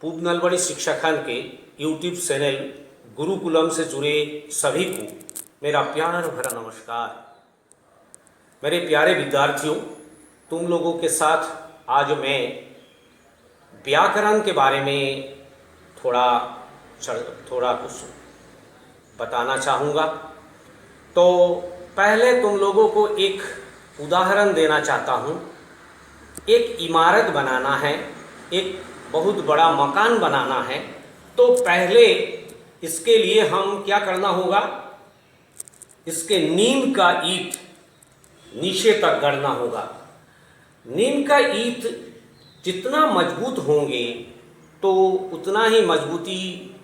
पूर्व नलबड़ी शिक्षा खंड के यूट्यूब चैनल गुरुकुलम से जुड़े सभी को मेरा प्यार भरा नमस्कार। मेरे प्यारे विद्यार्थियों, तुम लोगों के साथ आज मैं व्याकरण के बारे में थोड़ा कुछ बताना चाहूँगा। तो पहले तुम लोगों को एक उदाहरण देना चाहता हूँ। एक इमारत बनाना है, एक बहुत बड़ा मकान बनाना है, तो पहले इसके लिए हम क्या करना होगा? इसके नींव का ईंट नीचे तक गढ़ना होगा। नींव का ईंट जितना मजबूत होंगे तो उतना ही मजबूती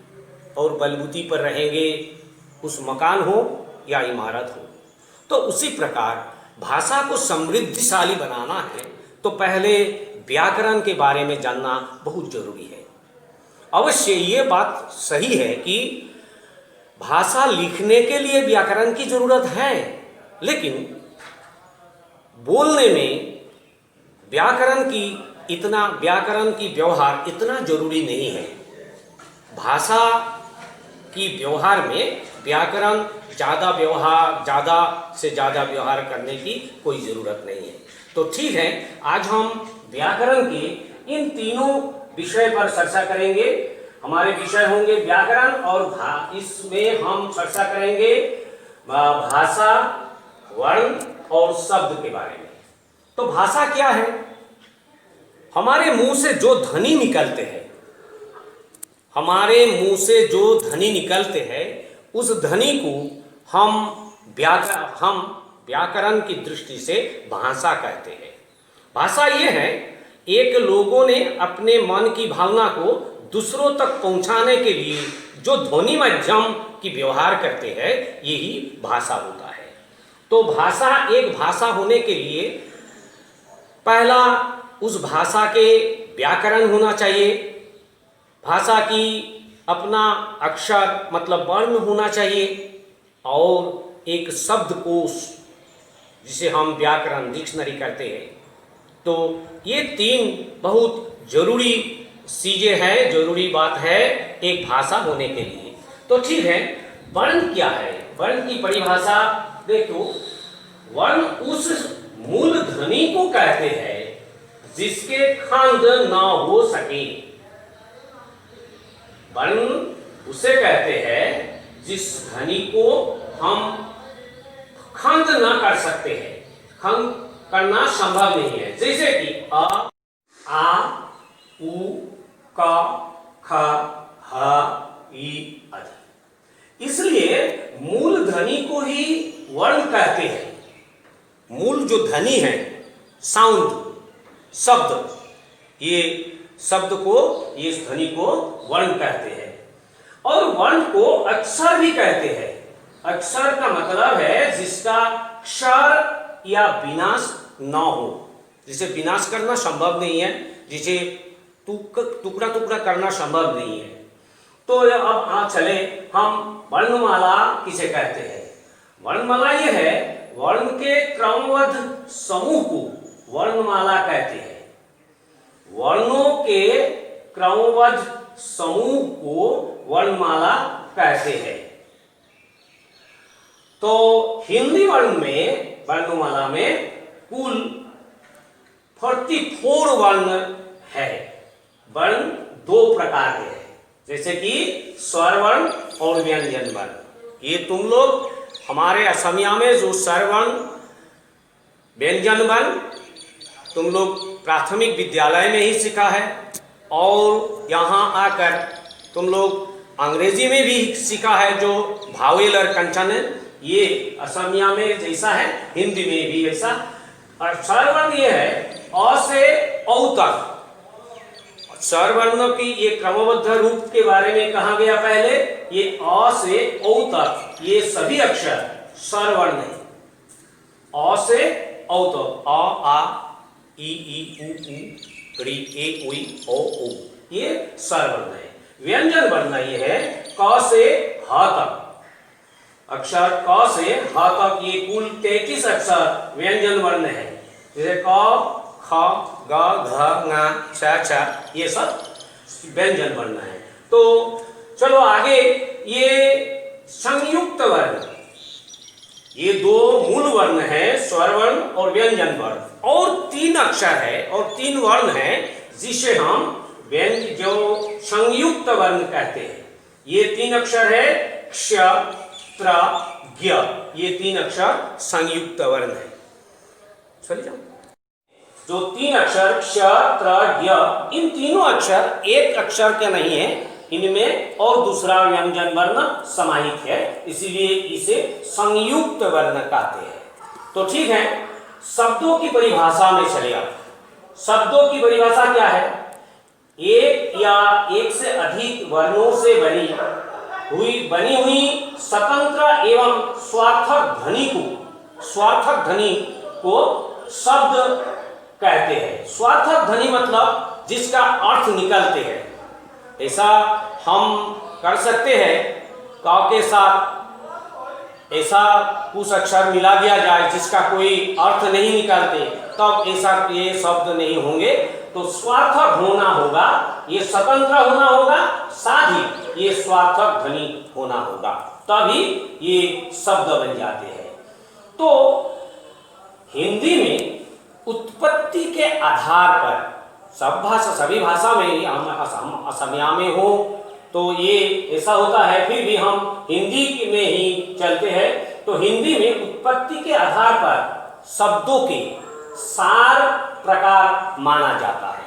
और बलबूती पर रहेंगे, उस मकान हो या इमारत हो। तो उसी प्रकार भाषा को समृद्धिशाली बनाना है तो पहले व्याकरण के बारे में जानना बहुत जरूरी है। अवश्य ये बात सही है कि भाषा लिखने के लिए व्याकरण की जरूरत है, लेकिन बोलने में व्याकरण की व्यवहार इतना जरूरी नहीं है। भाषा की व्यवहार में व्याकरण ज़्यादा से ज़्यादा व्यवहार करने की कोई ज़रूरत नहीं है। तो ठीक है, आज हम व्याकरण के इन तीनों विषय पर चर्चा करेंगे। हमारे विषय होंगे व्याकरण और इसमें हम चर्चा करेंगे भाषा, वर्ण और शब्द के बारे में। तो भाषा क्या है? हमारे मुंह से जो ध्वनि निकलते हैं, उस ध्वनि को हम व्याकरण की दृष्टि से भाषा कहते हैं। भाषा ये है, एक लोगों ने अपने मन की भावना को दूसरों तक पहुंचाने के लिए जो ध्वनि माध्यम की व्यवहार करते हैं, यही भाषा होता है। तो एक भाषा होने के लिए पहला उस भाषा के व्याकरण होना चाहिए। भाषा की अपना अक्षर मतलब वर्ण होना चाहिए और एक शब्दकोश जिसे हम व्याकरण डिक्शनरी कहते हैं। तो ये तीन बहुत जरूरी चीज़ें हैं, जरूरी बात है एक भाषा होने के लिए। तो ठीक है, वर्ण क्या है? वर्ण की परिभाषा देखो। वर्ण उस मूल ध्वनि को कहते हैं जिसके खंड ना हो सके। वर्ण उसे कहते हैं जिस ध्वनि को हम खंड ना कर सकते हैं, खंड करना संभव नहीं है। जैसे कि अ, आ, उ, क, ख, ह, ई आदि। इसलिए मूल ध्वनि को ही वर्ण कहते हैं। मूल जो ध्वनि है, साउंड, शब्द, ये ध्वनि को वर्ण कहते हैं। और वर्ण को अक्षर भी कहते हैं। अक्षर का मतलब है जिसका क्षर या विनाश न हो, जिसे विनाश करना संभव नहीं है, जिसे टुकड़ा टुकड़ा करना संभव नहीं है। तो अब चले हम वर्णमाला किसे कहते हैं? वर्णमाला ये है, वर्ण के क्रमबद्ध समूह को वर्णमाला कहते हैं। वर्णों के क्रमबद्ध समूह को वर्णमाला कहते हैं। तो हिंदी वर्णमाला में कुल 44 वर्ण है। वर्ण दो प्रकार के हैं, जैसे कि स्वर वर्ण और व्यंजन वर्ण। ये तुम लोग हमारे असमिया में जो स्वर वर्ण, व्यंजन वर्ण तुम लोग प्राथमिक विद्यालय में ही सीखा है, और यहाँ आकर तुम लोग अंग्रेजी में भी सीखा है, जो भावेल और कंचन, ये असमिया में जैसा है हिंदी में भी वैसा। और स्वर वर्ण ये है अ से औ तक। स्वर वर्णों की ये क्रमबद्ध रूप के बारे में कहा गया पहले। ये अ से औ तक ये सभी अक्षर स्वर वर्ण है। अ से औ तक, अ, आ, ई, उ, ऋ, ए, ओई, ओ, ये स्वर वर्ण है। व्यंजन वर्ण ये है क से ह तक। अक्षर क से ह तक ये कुल 33 अक्षर व्यंजन वर्ण है। जैसे क, ख, ग, घ, ङ, छ, छ, ये सब व्यंजन वर्ण है। तो चलो आगे, ये संयुक्त वर्ण, ये दो मूल वर्ण है, स्वर वर्ण और व्यंजन वर्ण, और 3 अक्षर है और 3 वर्ण है जिसे हम जो संयुक्त वर्ण कहते हैं। ये 3 अक्षर है क्ष, त्र, ज्ञ, ये 3 अक्षर संयुक्त वर्ण है। चलिए जाओ, जो 3 अक्षर क्ष, त्र, ज्ञ, इन तीनों अक्षर एक अक्षर के नहीं है, इनमें और दूसरा व्यंजन वर्ण समाहित है, इसीलिए इसे संयुक्त वर्ण कहते हैं। तो ठीक है, शब्दों की परिभाषा में चले आप। शब्दों की परिभाषा क्या है? एक या एक से अधिक वर्णों से बनी हुई स्वतंत्र एवं स्वार्थक ध्वनि को शब्द कहते हैं। स्वार्थक ध्वनि मतलब जिसका अर्थ निकलते हैं। ऐसा हम कर सकते हैं, क के साथ ऐसा कुछ अक्षर मिला दिया जाए जिसका कोई अर्थ नहीं निकलते, तब ऐसा ये शब्द नहीं होंगे। तो स्वार्थक होना होगा, ये स्वतंत्र होना होगा, साथ ही ये स्वार्थक ध्वनि होना होगा, तभी ये शब्द बन जाते हैं। तो हिंदी में उत्पत्ति के आधार पर सभी भाषा में, हम असमिया में हो तो ये ऐसा होता है, फिर भी हम हिंदी में ही चलते हैं। तो हिंदी में उत्पत्ति के आधार पर शब्दों के सार प्रकार माना जाता है।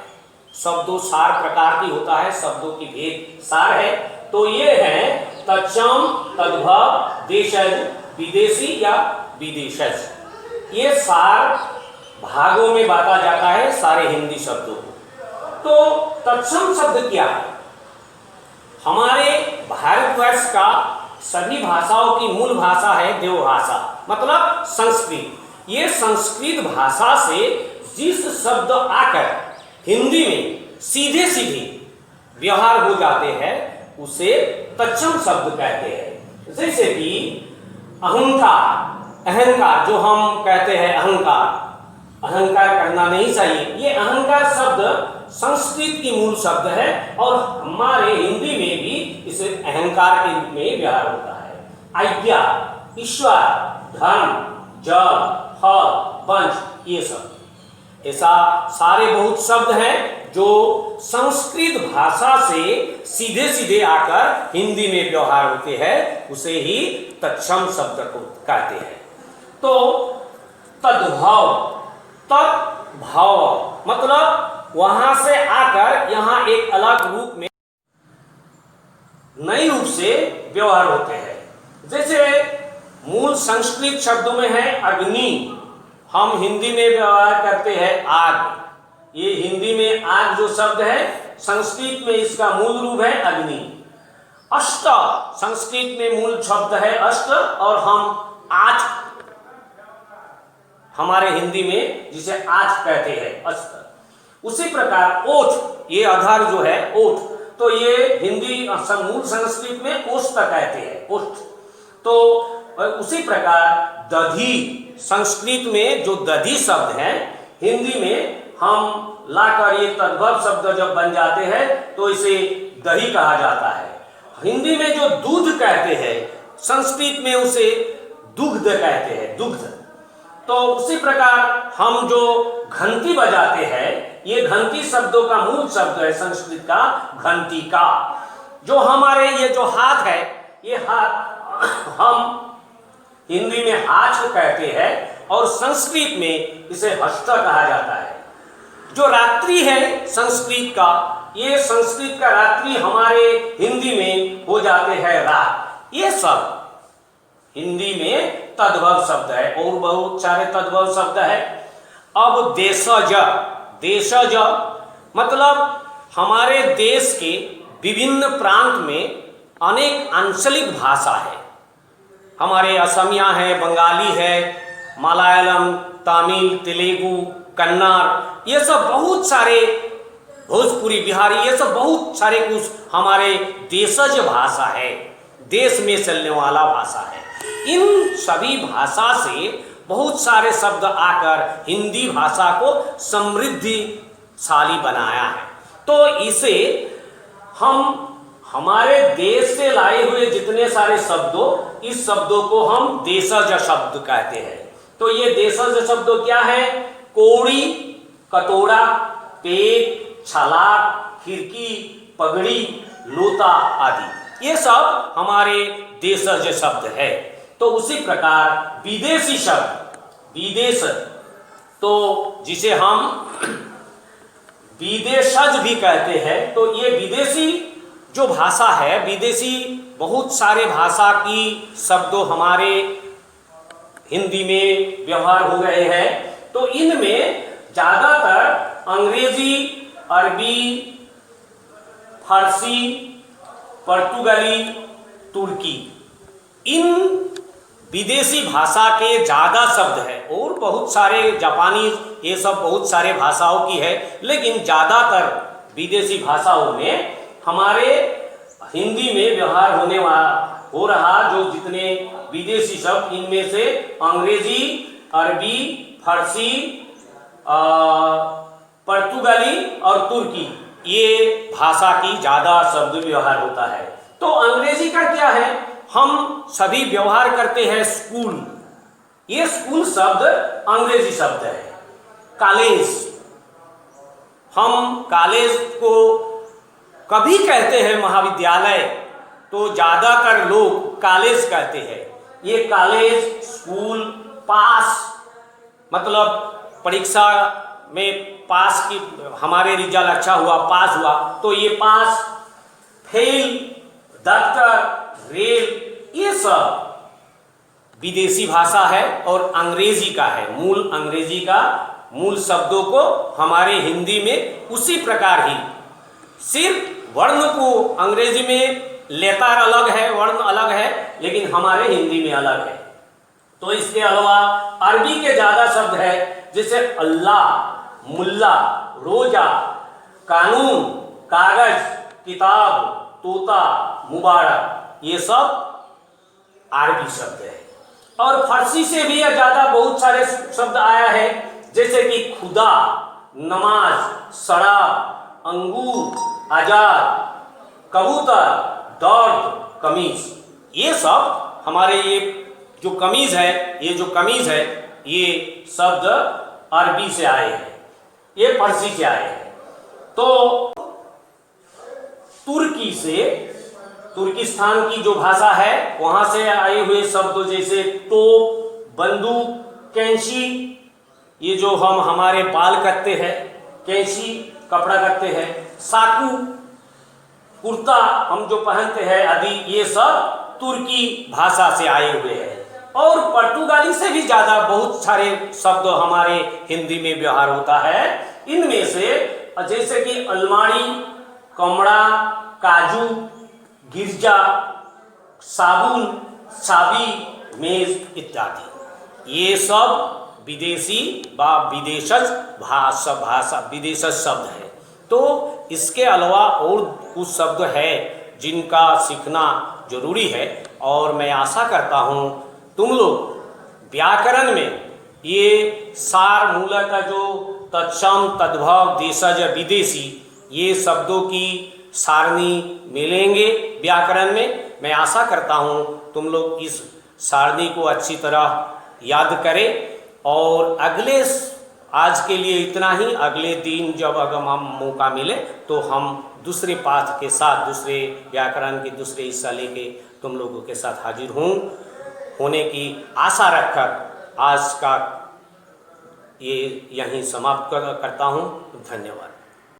शब्दों सार प्रकार की होता है, शब्दों की भेद सार है। तो ये है तत्सम, तद्भव, देशज, विदेशी या विदेशज, ये सार भागों में बांटा जाता है सारे हिंदी शब्दों को। तो तत्सम शब्द क्या है? हमारे भारतवर्ष का सभी भाषाओं की मूल भाषा है देवभाषा, मतलब संस्कृत। ये संस्कृत भाषा से जिस शब्द आकर हिंदी में सीधे व्यवहार हो जाते हैं उसे तत्सम शब्द कहते हैं। जैसे कि अहंकार, जो हम कहते हैं अहंकार करना नहीं चाहिए, ये अहंकार शब्द संस्कृत की मूल शब्द है और हमारे हिंदी में भी इसे अहंकार के रूप में व्यवहार होता है। आज्ञा, ईश्वर, धर्म, जल, फल, वंश, ये सब ऐसा सारे बहुत शब्द हैं जो संस्कृत भाषा से सीधे आकर हिंदी में व्यवहार होते हैं, उसे ही तत्सम शब्द को कहते हैं। तो तद्भव मतलब वहां से आकर यहां एक अलग रूप में, नए रूप से व्यवहार होते हैं। जैसे मूल संस्कृत शब्दों में है अग्नि, हम हिंदी में व्यवहार करते हैं आग। ये हिंदी में आग जो शब्द है, संस्कृत में इसका मूल रूप है अग्नि। अष्ट, संस्कृत में मूल शब्द है अष्ट, और हम आठ हमारे हिंदी में जिसे आज कहते हैं अष्ट। उसी प्रकार ओठ, ये आधार जो है ओठ, तो ये हिंदी मूल संस्कृत में ओष्ठ कहते हैं, ओष्ठ। तो उसी प्रकार दधी, संस्कृत में जो दधी शब्द है, हिंदी में हम लाकर ये तद्भव शब्द जब बन जाते हैं तो इसे दही कहा जाता है। हिंदी में जो दूध कहते हैं, संस्कृत में उसे दुग्ध कहते हैं, दुग्ध। तो उसी प्रकार हम जो घंटी बजाते हैं, ये घंटी शब्दों का मूल शब्द है संस्कृत का घंटी का। जो हमारे ये जो हाथ है, ये हाथ हम हिंदी में हाथ कहते हैं और संस्कृत में इसे हस्त कहा जाता है। जो रात्रि है संस्कृत का, ये संस्कृत का रात्रि हमारे हिंदी में हो जाते हैं रात। ये सब हिंदी में तद्भव शब्द है और बहुत सारे तद्भव शब्द है। अब देशज मतलब हमारे देश के विभिन्न प्रांत में अनेक आंचलिक भाषा है। हमारे असमिया है, बंगाली है, मलयालम, तमिल, तेलुगु, कन्नड़, ये सब बहुत सारे, भोजपुरी, बिहारी, ये सब बहुत सारे कुछ हमारे देशज भाषा है, देश में चलने वाला भाषा है। इन सभी भाषा से बहुत सारे शब्द आकर हिंदी भाषा को समृद्धिशाली बनाया है। तो इसे हम हमारे देश से लाए हुए जितने सारे शब्दों, इस शब्दों को हम देशज शब्द कहते हैं। तो ये देशज शब्द क्या है? कोड़ी, कटोरा, पेट, छलाक, खिड़की, पगड़ी, लोटा आदि, ये सब हमारे देशज शब्द है। तो उसी प्रकार विदेशी शब्द, विदेश, तो जिसे हम विदेशज भी कहते हैं, तो ये विदेशी जो भाषा है, विदेशी बहुत सारे भाषा की शब्दों हमारे हिंदी में व्यवहार हो रहे हैं। तो इनमें ज़्यादातर अंग्रेजी, अरबी, फारसी, पुर्तगाली, तुर्की, इन विदेशी भाषा के ज़्यादा शब्द हैं। और बहुत सारे जापानी, ये सब बहुत सारे भाषाओं की है, लेकिन ज़्यादातर विदेशी भाषाओं में हमारे हिंदी में व्यवहार हो रहा जो जितने विदेशी शब्द, इनमें से अंग्रेजी, अरबी, फारसी, पुर्तगाली और तुर्की, ये भाषा की ज़्यादा शब्द व्यवहार होता है। तो अंग्रेजी का क्या है? हम सभी व्यवहार करते हैं स्कूल, ये स्कूल शब्द अंग्रेजी शब्द है। कॉलेज, हम कॉलेज को कभी कहते हैं महाविद्यालय, तो ज़्यादातर लोग कॉलेज कहते हैं। ये कॉलेज, स्कूल, पास, मतलब परीक्षा में पास की, हमारे रिजल्ट अच्छा हुआ, पास हुआ, तो ये पास, फेल, दफ्तर, रेल, ये सब विदेशी भाषा है और अंग्रेजी का है। मूल अंग्रेजी का मूल शब्दों को हमारे हिंदी में उसी प्रकार ही, सिर्फ वर्ण को अंग्रेजी में लेटर अलग है, वर्ण अलग है, लेकिन हमारे हिंदी में अलग है। तो इसके अलावा अरबी के ज़्यादा शब्द है, जैसे अल्लाह, मुल्ला, रोजा, कानून, कागज, किताब, तोता, मुबारक, ये सब अरबी शब्द है। और फारसी से भी ज़्यादा बहुत सारे शब्द आया है, जैसे कि खुदा, नमाज, शराब, अंगूर, आजाद, कबूतर, दर्द, कमीज, ये सब हमारे, ये जो कमीज है, ये जो कमीज है, ये शब्द अरबी से आए हैं, ये फारसी से आए हैं। तो तुर्की से, तुर्किस्तान की जो भाषा है, वहां से आए हुए शब्द जैसे तोप, बंदूक, कैंची, ये जो हम हमारे बाल कटते हैं, कैंची कपड़ा कटते हैं, साकू, कुर्ता हम जो पहनते हैं आदि, ये सब तुर्की भाषा से आए हुए हैं। और पुर्तगाली से भी ज़्यादा बहुत सारे शब्द हमारे हिंदी में व्यवहार होता है। इनमें से जैसे कि अलमारी, कमरा, काजू, गिरजा, साबुन, चाबी, मेज इत्यादि, ये सब विदेशी व विदेशज विदेशज शब्द है। तो इसके अलावा और कुछ शब्द है जिनका सीखना जरूरी है, और मैं आशा करता हूँ तुम लोग व्याकरण में ये सार मूलतः जो तत्सम, तद्भव, देशज, विदेशी, ये शब्दों की सारणी मिलेंगे व्याकरण में। मैं आशा करता हूँ तुम लोग इस सारणी को अच्छी तरह याद करें। और आज के लिए इतना ही। अगले दिन जब अगर हम मौका मिले तो हम दूसरे पाठ के साथ, दूसरे व्याकरण के दूसरे हिस्सा लेके तुम लोगों के साथ हाजिर होने की आशा रखकर आज का ये यहीं समाप्त करता हूँ। धन्यवाद।